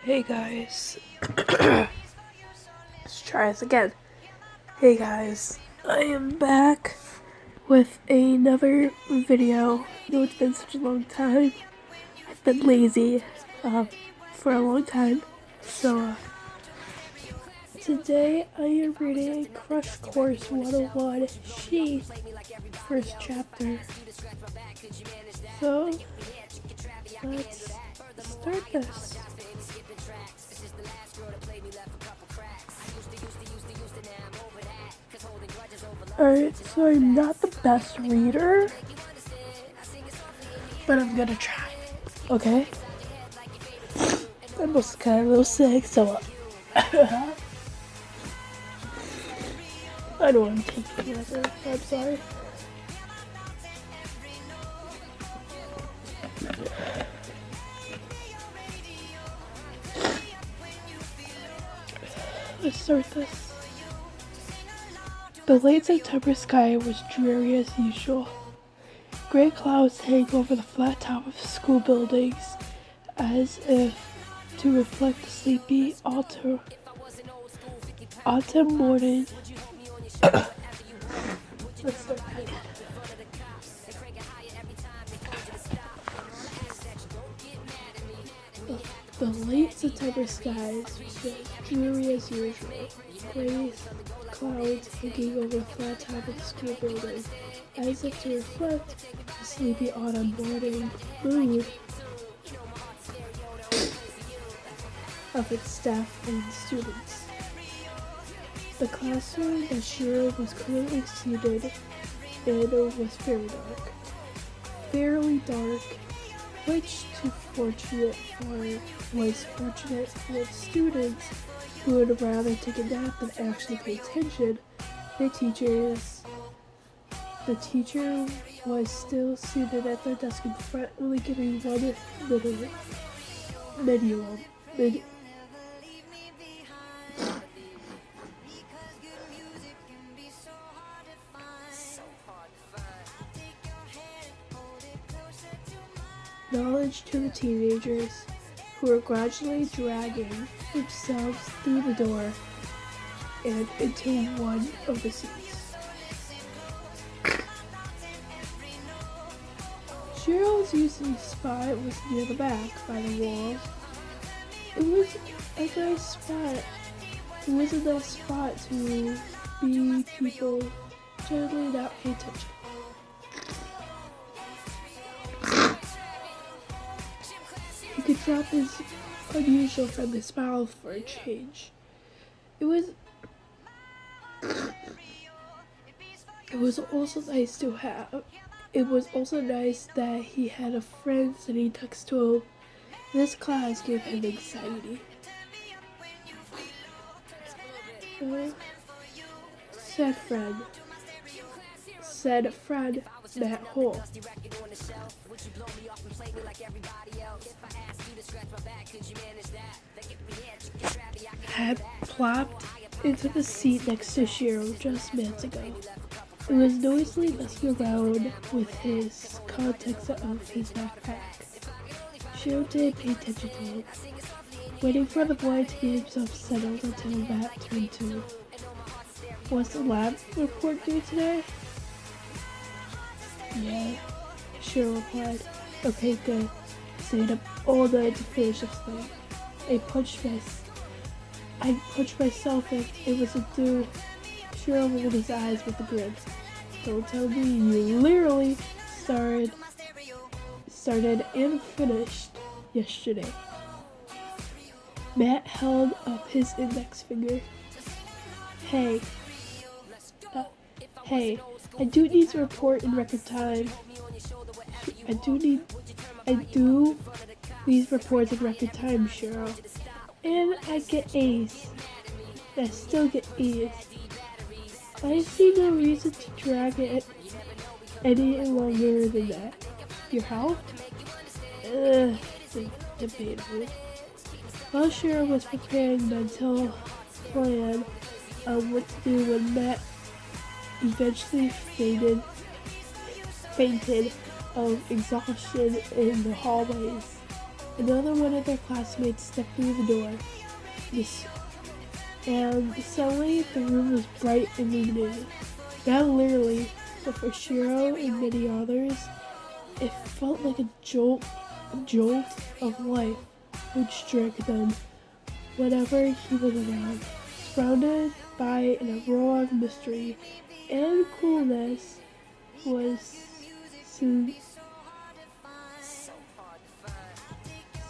Hey guys, let's try this again. Hey guys, I am back with another video. I know it's been such a long time. I've been lazy for a long time. So today I am reading Crush Course 101 She, first chapter. So let's start this. Alright, so I'm not the best reader, but I'm gonna try. Okay? I'm also kind of a little sick, so I don't want to take together. I'm sorry. Let's start this. The late September sky was dreary as usual. Gray clouds hang over the flat top of school buildings as if to reflect the sleepy autumn morning. Let's start again. The late September skies were dreary as usual. Gray clouds hanging over the flat top of the school building, as if to reflect the sleepy autumn morning mood of its staff and students. The classroom that Shiro was currently seated in was fairly dark, which was fortunate for students who would rather take a nap than actually pay attention. The teacher was still seated at the desk in front, only giving one manual. Knowledge to the teenagers, who were gradually dragging themselves through the door and into one of the seats. Shiro's usual spot was near the back, by the wall. It was a nice spot. It was a nice spot to be people generally not pay attention. He could drop his unusual friendly smile for a change. It was also nice to have. It was also nice that he had a friend sitting next to him. This class gave him anxiety. Said friend Matt Hole. Had plopped into the seat next to Shiro just minutes ago. It was noisily messing around with his contents of his backpack. Shiro didn't pay attention to him, waiting for the boy to get himself settled until Matt turned to him. Was the lab report due today? Yeah, Shiro replied. Okay, good. Stayed up all night to finish this thing. I punched myself if it was a due. Shiro rolled his eyes with a grin. Don't tell me you literally started and finished yesterday. Matt held up his index finger. Hey, I do need to report in record time. I do these reports in record time, Shiro. And I get A's. I still get A's. I see no reason to drag it any longer than that. Your health? Debatable. While Shiro was preparing a mental plan on what to do when Matt eventually fainted of exhaustion in the hallways. Another one of their classmates stepped through the door. This, and suddenly the room was bright and illuminated. Not literally, but for Shiro and many others, it felt like a jolt of life which struck them whenever he was around. Surrounded by an aurora of mystery and coolness was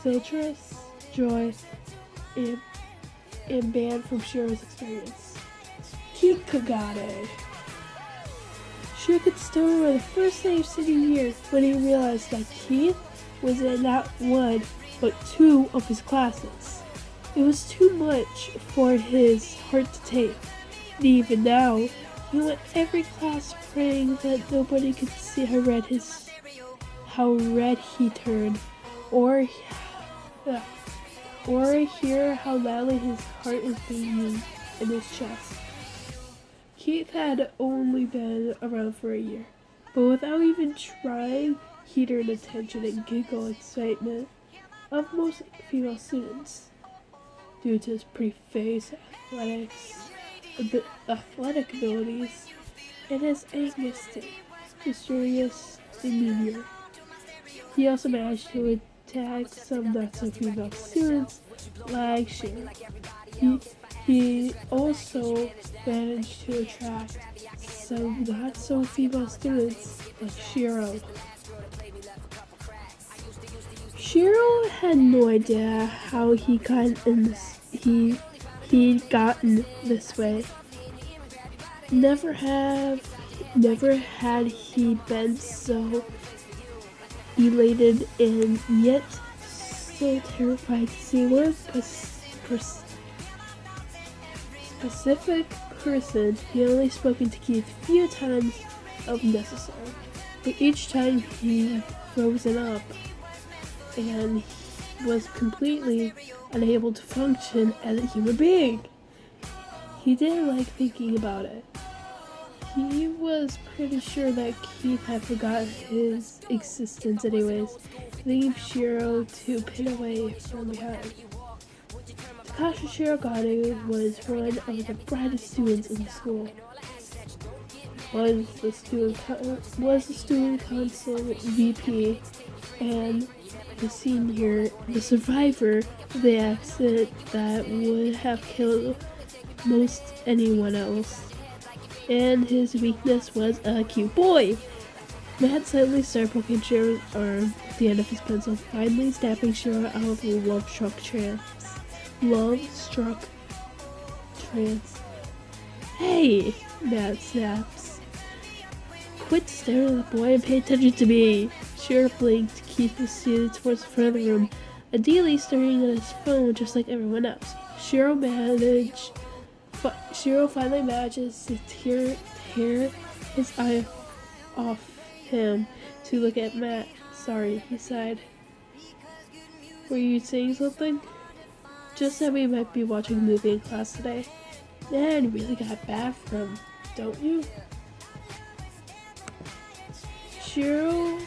citrus, joy, and banned from Shiro's experience. Kikagane. Shiro could still remember the first day of senior year when he realized that Keith was in not one, but two of his classes. It was too much for his heart to take, and even now, he went every class praying that nobody could see how red he turned, or hear how loudly his heart is beating in his chest. Keith had only been around for a year, but without even trying, he earned attention and giggle excitement of most female students. Due to his pretty face, athletic abilities, and his angsty, mysterious demeanor. He also managed to attack some not-so-female students like Shiro. He also managed to attract some not-so-female students like Shiro. Shiro had no idea how he'd gotten this way. Never had he been so elated and yet so terrified to see one specific person. He only spoken to Keith a few times of necessary, but each time he frozen up and was completely unable to function as a human being. He didn't like thinking about it. He was pretty sure that Keith had forgotten his existence anyways, leaving Shiro to pin away from behind. Takashi Shirogane was one of the brightest students in the school. Was the student council VP and the survivor of the accident that would have killed most anyone else. And his weakness was a cute boy. Matt suddenly started poking Shiro's arm with the end of his pencil, finally snapping Shiro out of a love-struck trance. Hey, Matt snaps. Quit staring at the boy and pay attention to me. Shiro blinked to keep the student towards the front of the room, ideally staring at his phone just like everyone else. Shiro finally manages to tear his eye off him to look at Matt. Sorry, he sighed. Were you saying something? Just that we might be watching a movie in class today. Man, you really got bad for him, don't you? Shiro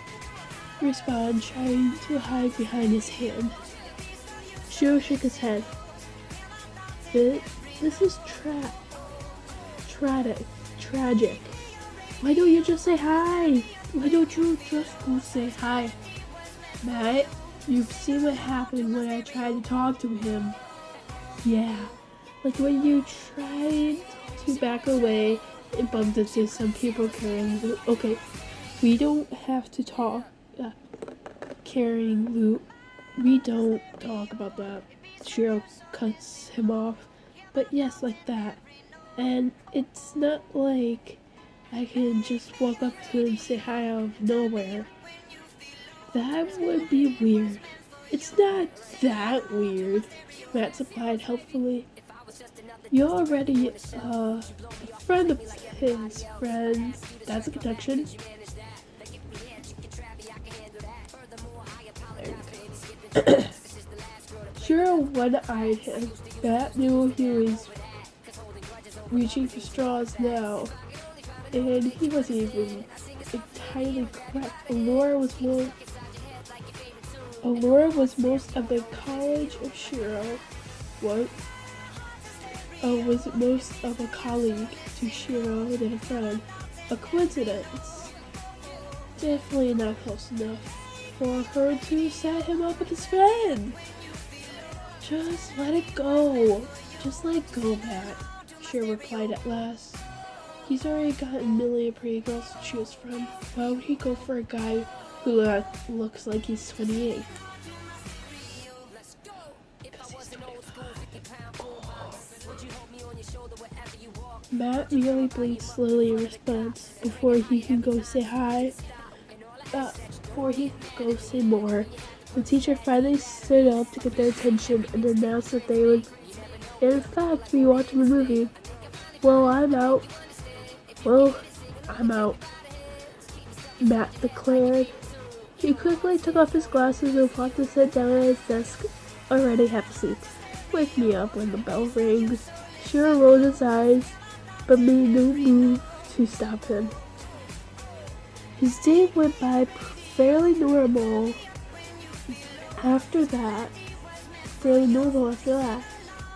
responded, trying to hide behind his hand. Shiro shook his head. This is tragic. Why don't you just say hi? Why don't you just go say hi? Matt, you've seen what happened when I tried to talk to him. Yeah, like when you tried to back away and bumped into some people carrying loot. Okay, we don't have to talk. Carrying loot. We don't talk about that. Shiro cuts him off. But yes, like that. And it's not like I can just walk up to him and say hi out of nowhere. That would be weird. It's not that weird, Matt supplied helpfully. You're already a friend of his friends. That's a connection. Shiro one-eyed him. Matt knew he was reaching for straws now, and he wasn't even entirely correct. Laura was Allura was most of the college of Shiro. What? Was most of a colleague to Shiro than a friend. A coincidence. Definitely not close enough for her to set him up with his friend. Just let it go. Just let it go, Matt, Shiro replied at last. He's already got a million pretty girls to choose from. Why would he go for a guy who looks like he's 28? Because he's 25. Matt merely blinks slowly in response before he can go say hi. Before he can go say more, the teacher finally stood up to get their attention and announced that they would, in fact, be watching the movie. Well, I'm out, Matt declared. He quickly took off his glasses and flopped to sit down at his desk. Already have a seat. Wake me up when the bell rings. Shiro rolled his eyes, but made no move to stop him. His day went by fairly normal after that.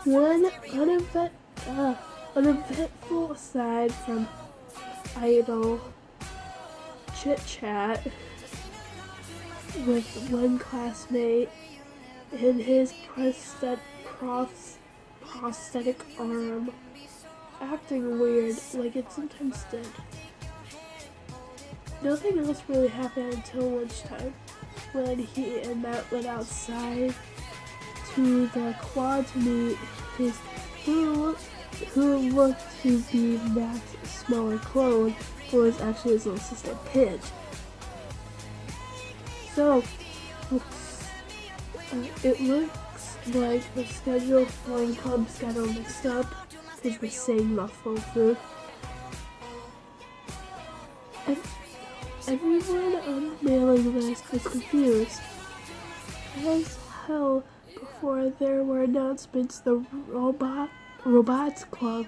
One uneventful aside from idle chit-chat with one classmate and his prosthetic arm acting weird like it sometimes did. Nothing else really happened until lunchtime, when he and Matt went outside to the quad to meet his who looked to be Matt's smaller clone, but was actually his little sister Pidge. So, it looks like the scheduled flying clubs got all mixed up, Pidge was saying mouthful of food. And everyone on the mailing list was confused as hell. Before there were announcements, the Robots Club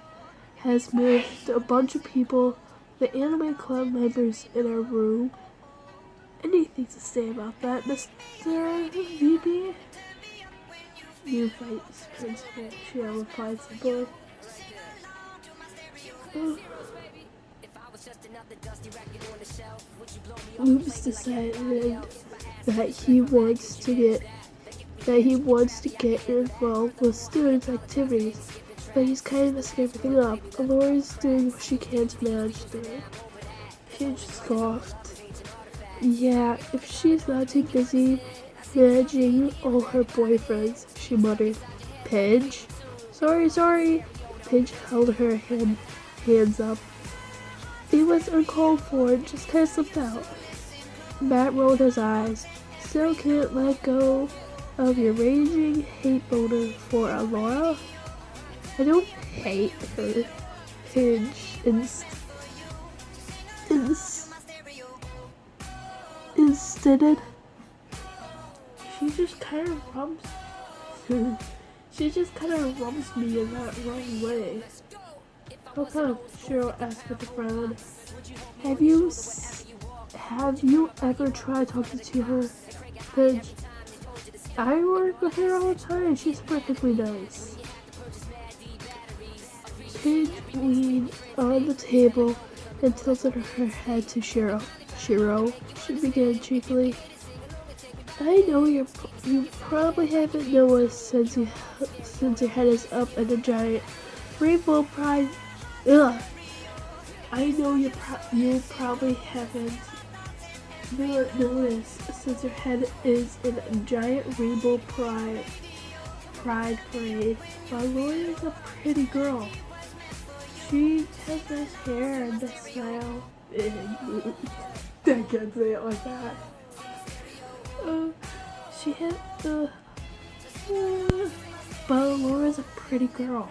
has moved a bunch of people, the Anime Club members, in a room. Anything to say about that, Mr. VP? New Vice Principal, Shiro replied simply. Loops decided that he wants to get involved with students' activities, but he's kind of messing everything up. Allura's doing what she can to manage through. Pidge scoffed. Yeah, if she's not too busy managing all her boyfriends, she muttered. Pidge? Sorry. Pidge held her hands up. It was uncalled for, just kind of slipped out. Matt rolled his eyes. Still can't let go of your raging hate boner for Allura? I don't hate her. Pidge instead, she just kind of rubs me in that wrong way. How come? Shiro asked with a frown. Have you ever tried talking to her? Pidge. I work with her all the time. She's perfectly nice. Pidge leaned on the table and tilted her head to Shiro. Shiro, she began cheekily. I know you probably haven't noticed since your head is up at a giant rainbow pride. Ugh. I know you probably haven't noticed since your head is in a giant rainbow pride parade. Allura is a pretty girl. She has nice hair and a smile. I can't say it like that. But Allura's a pretty girl.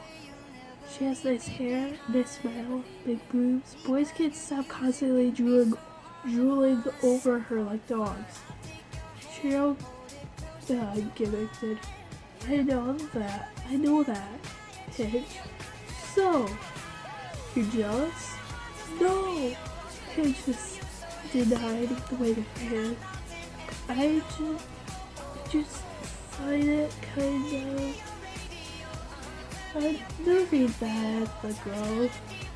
She has nice hair, nice smile, big boobs. Boys can't stop constantly drooling over her like dogs. Shiro gimmicked. I know that. Pidge. So, you're jealous? No! Pidge just denied the wave of her hand. just find it kind of unnerving that the girl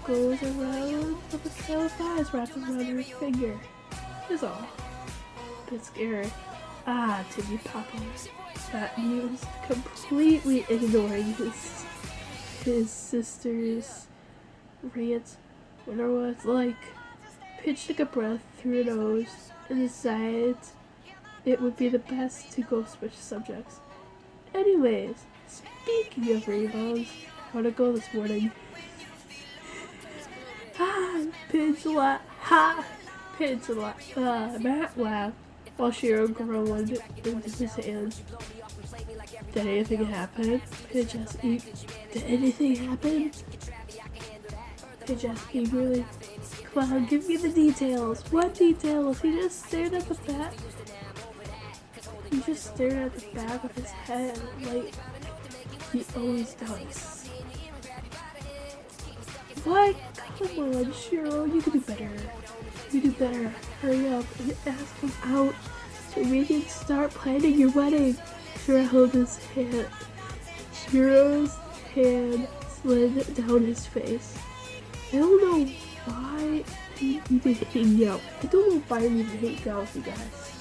goes around with a trail of eyes wrapped around her finger. Is all. A bit scary. Ah, Timmy Poppers. That means completely ignoring his sister's rant. Winter was like, Pitch took a breath through her nose and decided it would be the best to go switch subjects. Anyways, speaking of rainbows, how'd it go this morning? Pitch laughed. Pitch laughed. Matt laughed while Shiro groaned into his hand. Did anything happen? Pitch asked. Did anything happen? Pitch asked eagerly. Come on, give me the details. What details? He just stared at the back. He just stared at the back of his head like he always does. What? Come on, Shiro, you can do better. You do better. Hurry up and ask him out so we can start planning your wedding. Shiro held his hand. Shiro's hand slid down his face. I don't know why you even hang out. I don't know why you even hang out with you guys.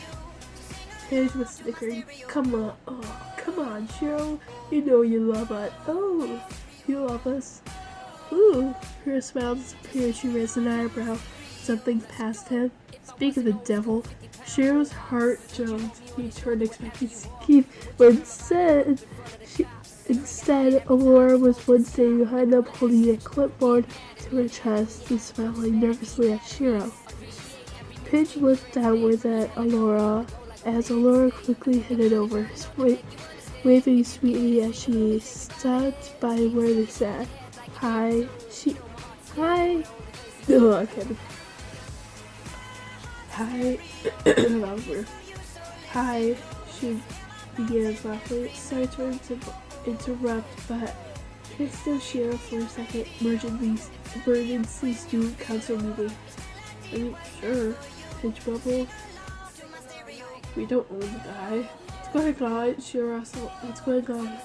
Paige was snickering. Come on. Oh, come on, Shiro. You know you love us. Oh, you love us. Ooh. Her smile disappeared. She raised an eyebrow. Something past him. Speak of the devil. Shiro's heart jumped. He turned expecting Keith, but instead, Alora was one standing behind them, holding a clipboard to her chest and smiling nervously at Shiro. Pitch looked downwards at Alora as Alora quickly headed over, waving sweetly as she stopped by where they sat. Hi. No, I can't. Hi. That was weird. Hi, she began softly. Sorry to interrupt, but can I still Shiro for a second? Emergency student council meeting. I mean, sure. Pitch bubble. We don't own the guy. What's going on? Shiro asked. What's going on?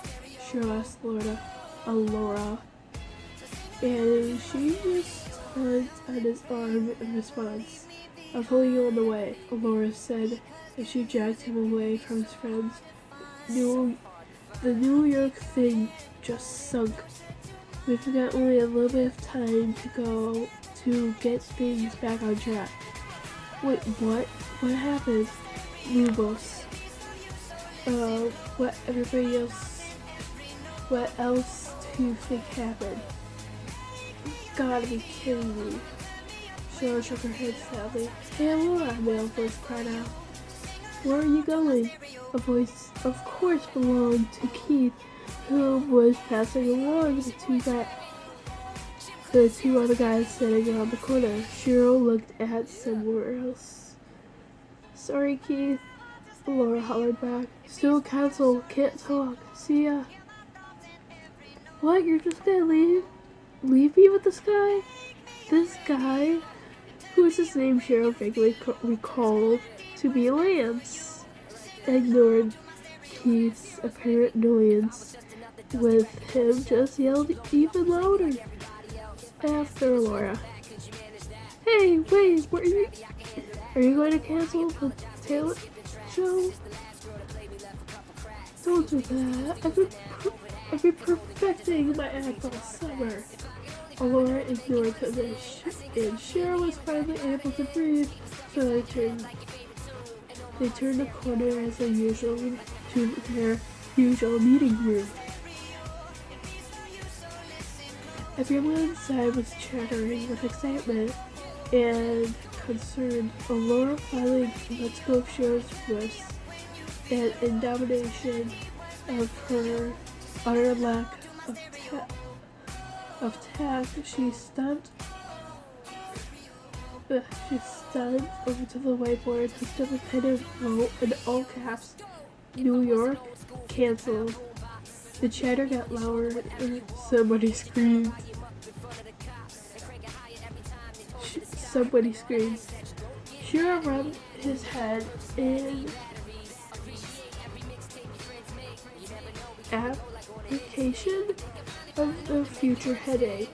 Shiro asked Alora. And she just tugged at his arm in response. I'll pull you on the way, Alora said, as she dragged him away from his friends. The New York thing just sunk. We've got only a little bit of time to go to get things back on track. Wait, what? What happened? Lubos. What else do you think happened? Gotta be kidding me. Shiro shook her head sadly. Hey, Alora, a male voice cried out. Where are you going? A voice, of course, belonged to Keith, who was passing along the two other guys sitting around the corner. Shiro looked at somewhere else. Sorry, Keith, Alora hollered back. Still council, can't talk. See ya. What, you're just gonna leave? Leave me with this guy? This guy? Who's his name? Shiro vaguely recalled to be Lance. Ignored Keith's apparent annoyance with him, just yelled even louder after Laura. Hey, wait, are you going to cancel the talent show? Don't do that. I've been perfecting my act all summer. Alora ignored him, and Shiro was finally able to breathe, so they turned the corner as usual to their usual meeting room. Everyone inside was chattering with excitement and concern. Alora finally let go of Shiro's wrist, and in domination of her utter lack of tact, she stumped over to the whiteboard, picked up a pen and wrote in all caps, New York, canceled. The chatter got louder and somebody screamed. Shiro rubbed his head and application of the future headache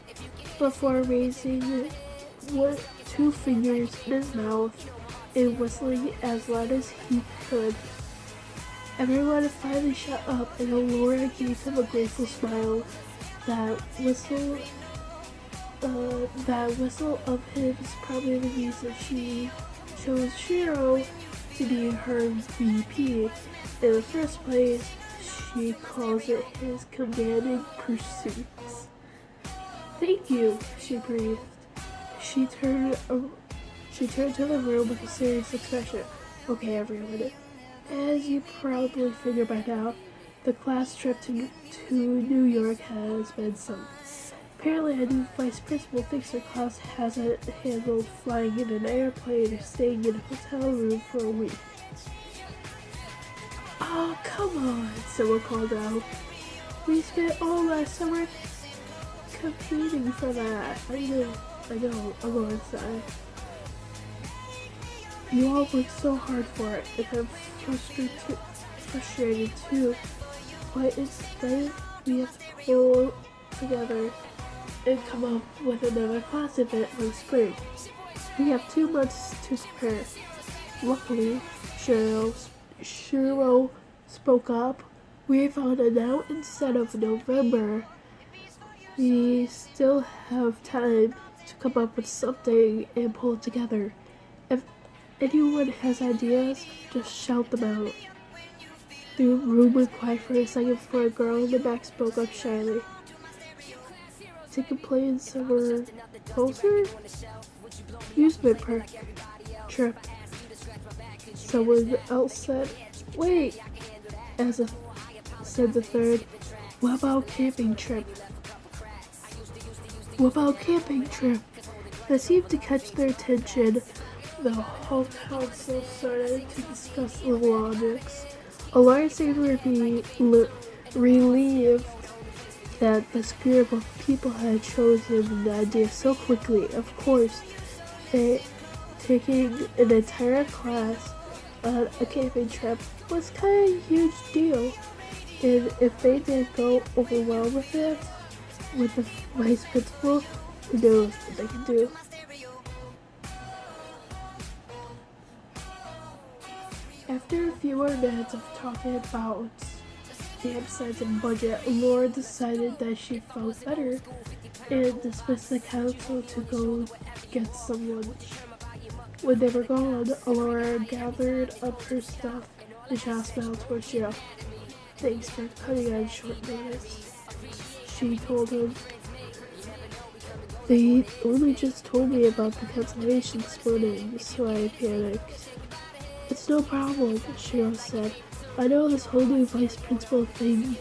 before raising two fingers in his mouth and whistling as loud as he could. Everyone finally shut up, and Laura gave him a grateful smile. That whistle of his is probably the reason she chose Shiro to be her VP. In the first place, she calls it his commanding pursuits. Thank you, she breathed. She turned to the room with a serious expression. Okay, everyone. As you probably figured by now, the class trip to New York has been some. Apparently, a new vice principal thinks her class hasn't handled flying in an airplane or staying in a hotel room for a week. Oh, come on, someone called out. We spent all last summer competing for that. I know, I'm going inside. You all worked so hard for it, and I'm frustrated too. But instead, we have to pull together and come up with another class event in the spring. We have 2 months to prepare. Luckily, Shiro spoke up. We found out now instead of November. We still have time to come up with something and pull it together. If anyone has ideas, just shout them out. The room went quiet for a second before a girl in the back spoke up shyly. Take a plane somewhere closer? Amusement park trip. Someone else said, wait, said the third. What about camping trip? That seemed to catch their attention. The whole council started to discuss the logics. Alora seemed to be relieved that this group of people had chosen the idea so quickly. Of course, taking an entire class on a camping trip was kind of a huge deal, and if they didn't go over well with it, with the vice principal, who knows what they can do. After a few more minutes of talking about campsites and budget, Laura decided that she felt better and dismissed the council to go get some lunch. When they were gone, Laura gathered up her stuff and shot smiled towards Shiro. Thanks for cutting on short notice, she told him. They only just told me about the cancellation this morning, so I panicked. It's no problem, Shiro said. I know this whole new vice principal thing's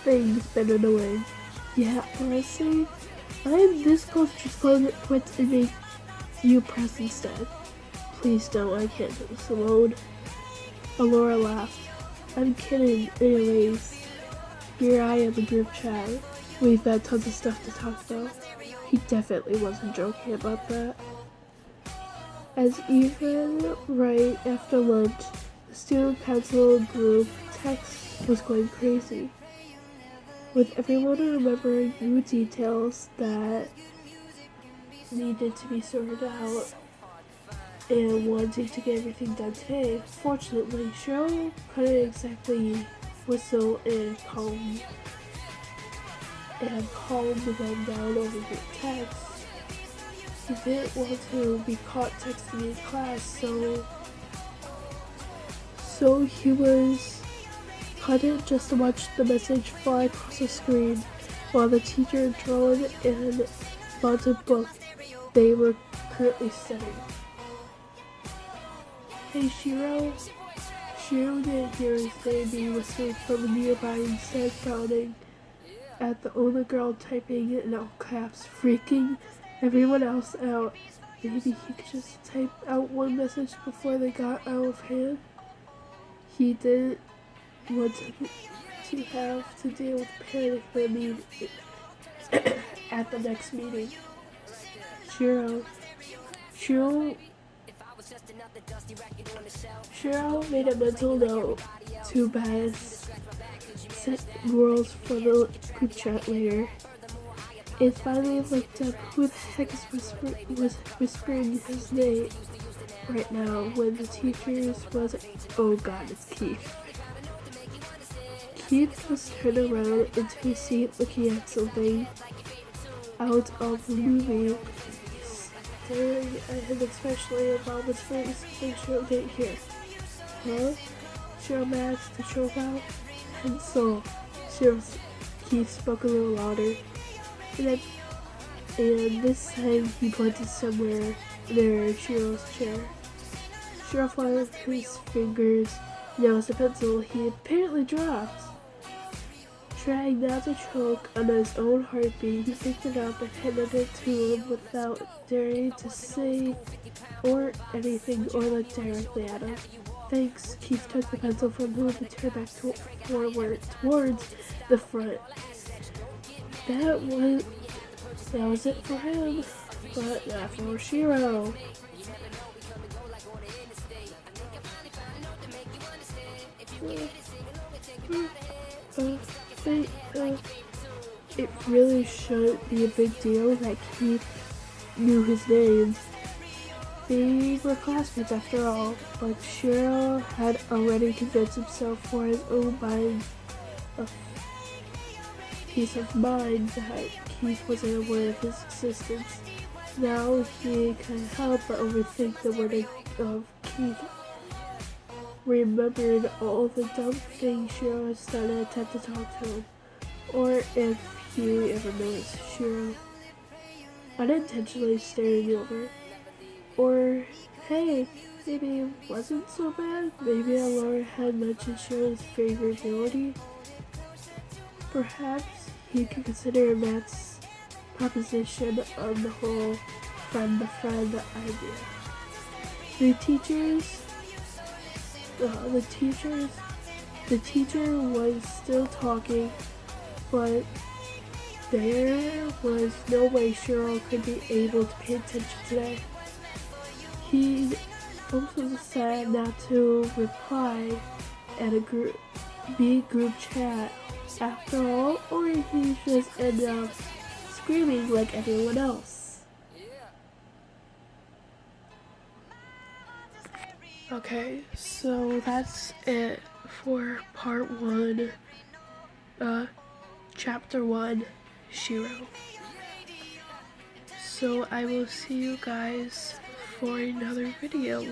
been annoying. Yeah, honestly, I'm this close to quit and make you press instead. Please don't, I can't do this alone. Alora laughed. I'm kidding, anyways. Here I am in group chat. We've had tons of stuff to talk about. He definitely wasn't joking about that. As even right after lunch, the student council group text was going crazy, with everyone remembering new details that needed to be sorted out and wanting to get everything done today. Fortunately, Shiro couldn't exactly whistle and calm them down over the text. He didn't want to be caught texting in class, so he was content just to watch the message fly across the screen while the teacher droned and found a book they were currently studying. Hey Shiro. Shiro didn't hear his name being whispered from nearby, instead frowning at the older girl typing in all caps, freaking everyone else out. Maybe he could just type out one message before they got out of hand. He didn't want to have to deal with panic at the next meeting. Shiro made a mental note. Too bad, sent rules for the group chat later. It finally looked up who the heck is whispering his name right now when the teachers was, oh god, it's Keith. Keith was turned around into his seat looking at something out of the movie, staring at him especially while whispering something Shiro didn't hear. Huh? Shiro asked to show out, and so Keith spoke a little louder, and this time he pointed somewhere near Shiro's chair. Shiro followed his fingers, noticed a pencil he apparently dropped. Trying not to choke on his own heartbeat, he picked it up and handed it to him without daring to say or anything or look directly at him. Thanks. Keith took the pencil from him and turned back towards the front. That was it for him, but not for Shiro. It really shouldn't be a big deal that Keith knew his name. They were classmates after all, but Shiro had already convinced himself for his own mind of peace of mind that Keith wasn't aware of his existence. Now he couldn't help but overthink the wording of Keith. Remembered all the dumb things Shiro has done in an attempt to talk to him, or if he ever noticed Shiro unintentionally staring over. Or, hey, maybe it wasn't so bad. Maybe Alora had mentioned Shiro's favorability. Perhaps he could consider Matt's proposition on the whole friend-to-friend idea. The teacher was still talking, but there was no way Shiro could be able to pay attention today. He also decided not to reply at a group chat after all, or he just ended up screaming like everyone else. Okay, so that's it for part 1, chapter 1, Shiro. So I will see you guys for another video.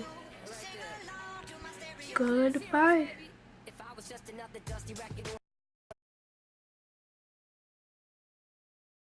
Goodbye.